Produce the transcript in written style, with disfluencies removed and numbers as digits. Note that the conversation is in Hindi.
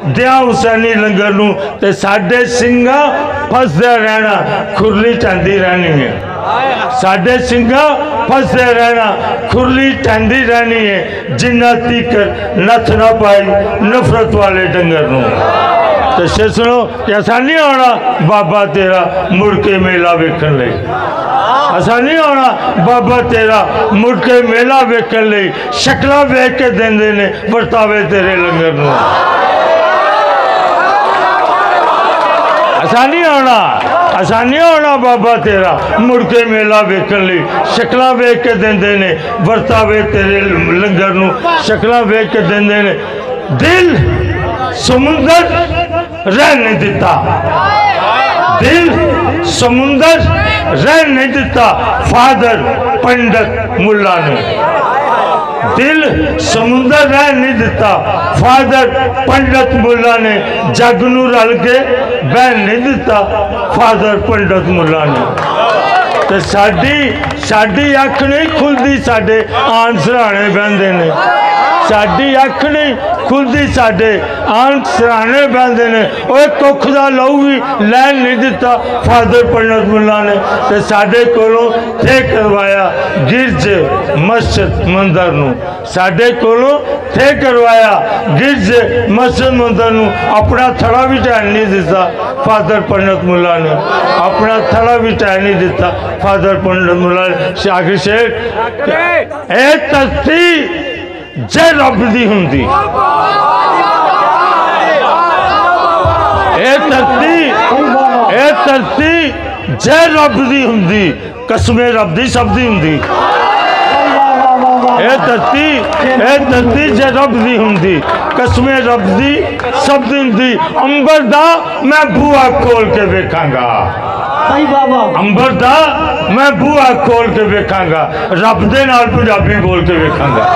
दिया हुसैनी लंगर नूं ते साडे सिंगा फसदे रहना खुरली टंदी रहनी है। साडे सिंगा फसदे रहना खुरली टंदी रहनी है जिन्ना तीकर नथ ना पाई नफरत वाले डंगर नूं। तो सुनो कि असा नहीं आना बाबा तेरा मुड़ के मेला वेखण लई, असा नहीं आना बाबा तेरा मुड़ के मेला वेखण लई। शक्लां वेख के देंदे ने वर्तावे तेरे लंगर नूं। असा नहीं आना, असा नहीं आना बाबा तेरा मुड़ के मेला वेखण लई। शक्लां वेख के देंदे ने वर्तावे तेरे लंगर नूं। शक्लां वेख के देंदे ने दिल समुंदर रह नहीं दिता, दिल समुंदर रह नहीं दिता फादर पंडित मुल्ला ने। दिल समुंदर रह नहीं दिता फादर पंडित मुल्ला ने। जग नूं रल के बह नहीं दिता फादर पंडित मुल्ला ने। तो साडी अख नहीं खुलती साडे आन सराहने बहंदे ने। साडी अख नहीं खुलती साडे आन सराहने बहंदे ने। ओए कुख दा लहू भी लैन नहीं दिता फादर पंडित मुल्ला ने। ते साडे कोलों थे करवाया गिरज मस्जिद मंदिर नूं। साडे कोलों थे करवाया गिरज मस्जिद मंदिर नूं। अपना थड़ा भी ढाल नहीं दिता फादर पंडित मुल्ला ने। अपना थड़ा भी ढाल नहीं दिता फादर पंडित मुल्ला ने। आखिर शेर ए धरती जे रब दी हुंदी, ए धरती जे रब दी हुंदी कसमे रब दी सब दी हुंदी। ए धरती जे रब दी हुंदी कसमे रब दी सब दी हुंदी। अंबर दा मैं बूहा खोल के वेखांगा, अंबर दा मैं बूहा खोल के वेखांगा। रब दे नाल पंजाबी बोल के वेखांगा।